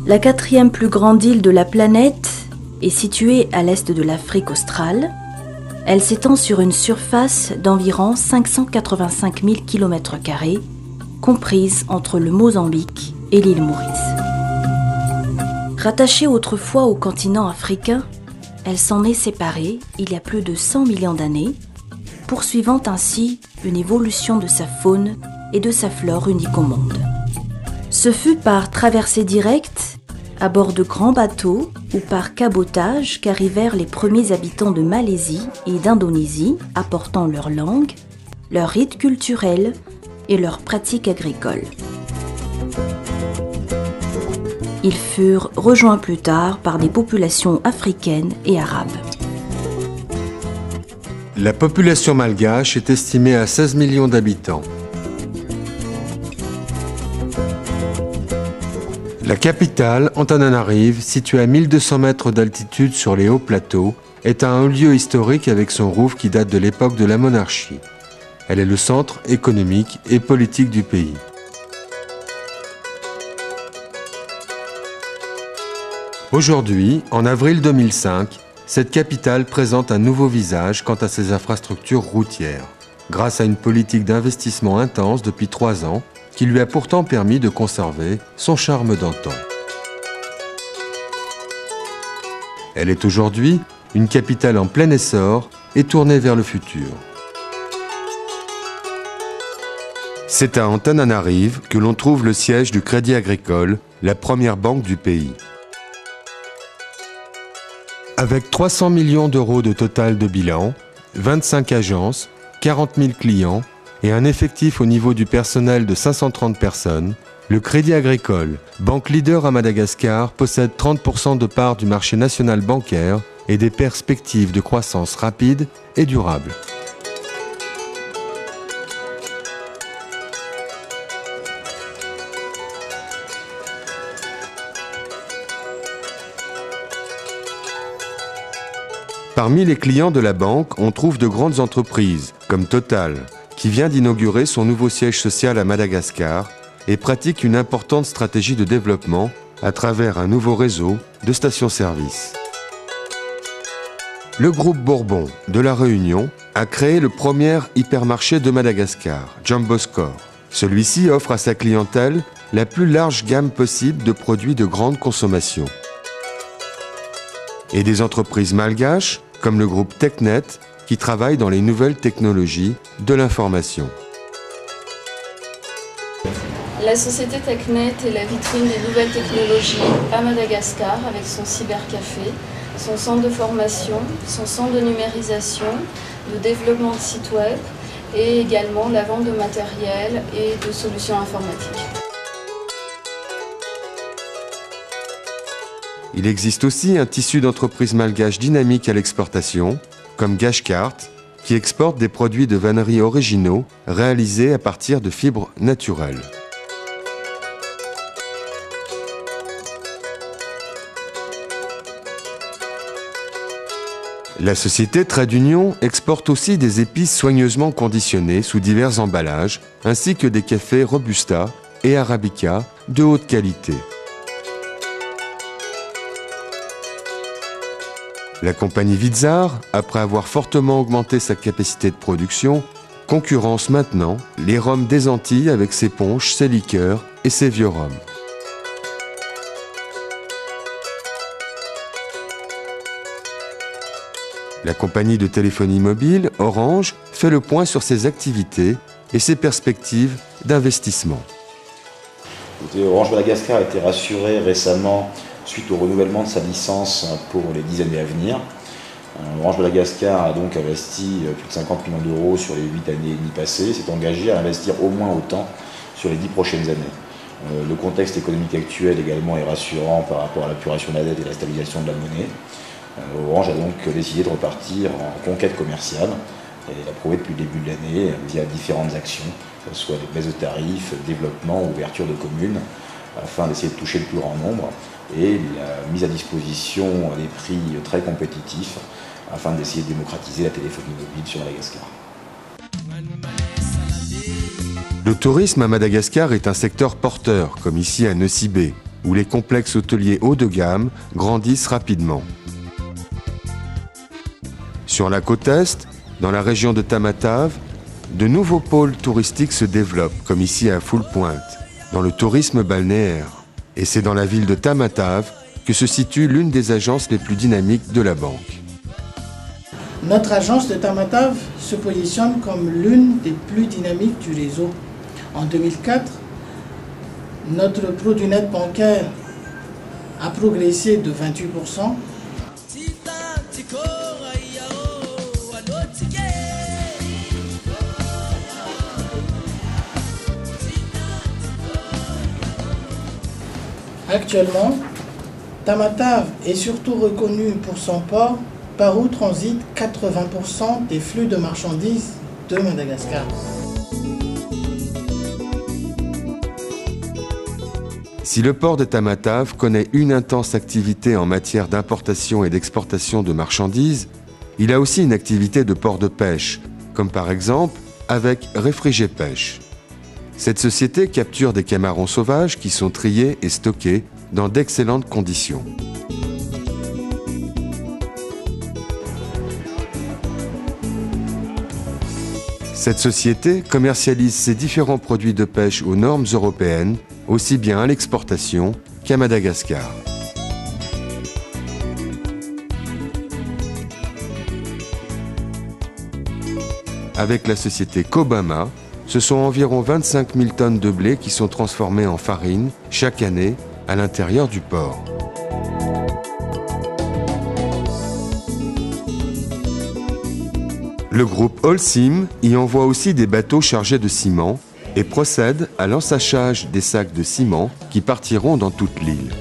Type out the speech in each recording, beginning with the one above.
La quatrième plus grande île de la planète est située à l'est de l'Afrique australe. Elle s'étend sur une surface d'environ 585 000 km², comprise entre le Mozambique et l'île Maurice. Rattachée autrefois au continent africain, elle s'en est séparée il y a plus de 100 millions d'années, poursuivant ainsi une évolution de sa faune et de sa flore unique au monde. Ce fut par traversée directe, à bord de grands bateaux ou par cabotage qu'arrivèrent les premiers habitants de Malaisie et d'Indonésie, apportant leur langue, leurs rites culturels et leurs pratiques agricoles. Ils furent rejoints plus tard par des populations africaines et arabes. La population malgache est estimée à 16 millions d'habitants. La capitale, Antananarive, située à 1200 mètres d'altitude sur les hauts plateaux, est un haut lieu historique avec son rouf qui date de l'époque de la monarchie. Elle est le centre économique et politique du pays. Aujourd'hui, en avril 2005, cette capitale présente un nouveau visage quant à ses infrastructures routières, grâce à une politique d'investissement intense depuis 3 ans, qui lui a pourtant permis de conserver son charme d'antan. Elle est aujourd'hui une capitale en plein essor et tournée vers le futur. C'est à Antananarive que l'on trouve le siège du Crédit Agricole, la première banque du pays. Avec 300 millions d'euros de total de bilan, 25 agences, 40 000 clients et un effectif au niveau du personnel de 530 personnes, le Crédit Agricole, banque leader à Madagascar, possède 30% de part du marché national bancaire et des perspectives de croissance rapide et durable. Parmi les clients de la banque, on trouve de grandes entreprises, comme Total, qui vient d'inaugurer son nouveau siège social à Madagascar et pratique une importante stratégie de développement à travers un nouveau réseau de stations-service. Le groupe Bourbon de La Réunion a créé le premier hypermarché de Madagascar, Jumbo Score. Celui-ci offre à sa clientèle la plus large gamme possible de produits de grande consommation. Et des entreprises malgaches, comme le groupe Technet, qui travaille dans les nouvelles technologies de l'information. La société Technet est la vitrine des nouvelles technologies à Madagascar avec son cybercafé, son centre de formation, son centre de numérisation, de développement de sites web et également la vente de matériel et de solutions informatiques. Il existe aussi un tissu d'entreprises malgaches dynamiques à l'exportation, comme Gashkart, qui exporte des produits de vannerie originaux réalisés à partir de fibres naturelles. La société Trade Union exporte aussi des épices soigneusement conditionnées sous divers emballages, ainsi que des cafés Robusta et Arabica de haute qualité. La compagnie Vizar, après avoir fortement augmenté sa capacité de production, concurrence maintenant les rhums des Antilles avec ses punchs, ses liqueurs et ses vieux rhums. La compagnie de téléphonie mobile, Orange, fait le point sur ses activités et ses perspectives d'investissement. Orange Madagascar a été rassuré récemment suite au renouvellement de sa licence pour les 10 années à venir. Orange Madagascar a donc investi plus de 50 millions d'euros sur les 8 années et demie passées, s'est engagé à investir au moins autant sur les 10 prochaines années. Le contexte économique actuel également est rassurant par rapport à l'apuration de la dette et la stabilisation de la monnaie. Orange a donc décidé de repartir en conquête commerciale et l'a prouvé depuis le début de l'année via différentes actions, que ce soit des baisses de tarifs, développement, ouverture de communes, afin d'essayer de toucher le plus grand nombre, et la mise à disposition des prix très compétitifs afin d'essayer de démocratiser la téléphonie mobile sur Madagascar. Le tourisme à Madagascar est un secteur porteur, comme ici à Nosy Be. où les complexes hôteliers haut de gamme grandissent rapidement. Sur la côte Est, dans la région de Tamatave, de nouveaux pôles touristiques se développent, comme ici à Foulpointe, dans le tourisme balnéaire. Et c'est dans la ville de Tamatave que se situe l'une des agences les plus dynamiques de la banque. Notre agence de Tamatave se positionne comme l'une des plus dynamiques du réseau. En 2004, notre produit net bancaire a progressé de 28%. Actuellement, Tamatave est surtout reconnu pour son port par où transitent 80% des flux de marchandises de Madagascar. Si le port de Tamatave connaît une intense activité en matière d'importation et d'exportation de marchandises, il a aussi une activité de port de pêche, comme par exemple avec Réfrigé Pêche. Cette société capture des camarons sauvages qui sont triés et stockés dans d'excellentes conditions. Cette société commercialise ses différents produits de pêche aux normes européennes, aussi bien à l'exportation qu'à Madagascar. Avec la société Cobama, ce sont environ 25 000 tonnes de blé qui sont transformées en farine chaque année à l'intérieur du port. Le groupe Holcim y envoie aussi des bateaux chargés de ciment et procède à l'ensachage des sacs de ciment qui partiront dans toute l'île.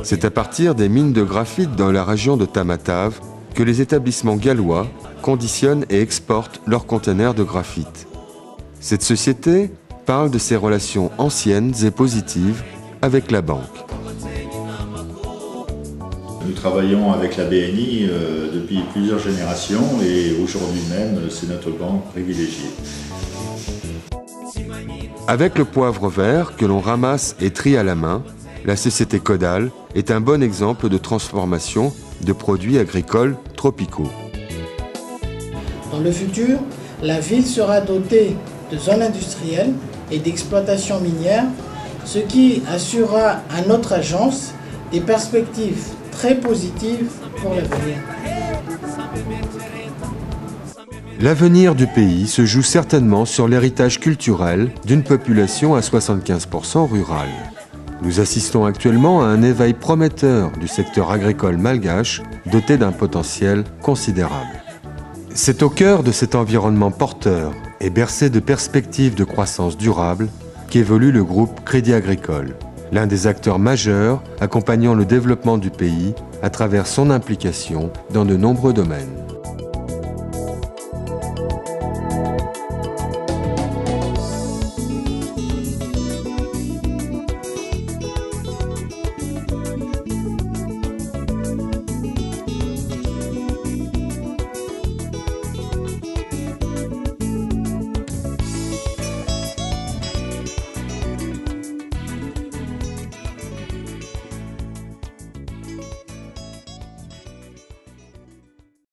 C'est à partir des mines de graphite dans la région de Tamatave que les établissements gallois conditionnent et exportent leurs conteneurs de graphite. Cette société parle de ses relations anciennes et positives avec la banque. Nous travaillons avec la BNI depuis plusieurs générations et aujourd'hui même, c'est notre banque privilégiée. Avec le poivre vert que l'on ramasse et trie à la main, la société Codal est un bon exemple de transformation de produits agricoles tropicaux. Dans le futur, la ville sera dotée de zones industrielles et d'exploitation minière, ce qui assurera à notre agence des perspectives très positives pour l'avenir. L'avenir du pays se joue certainement sur l'héritage culturel d'une population à 75% rurale. Nous assistons actuellement à un éveil prometteur du secteur agricole malgache doté d'un potentiel considérable. C'est au cœur de cet environnement porteur et bercé de perspectives de croissance durable qu'évolue le groupe Crédit Agricole, l'un des acteurs majeurs accompagnant le développement du pays à travers son implication dans de nombreux domaines.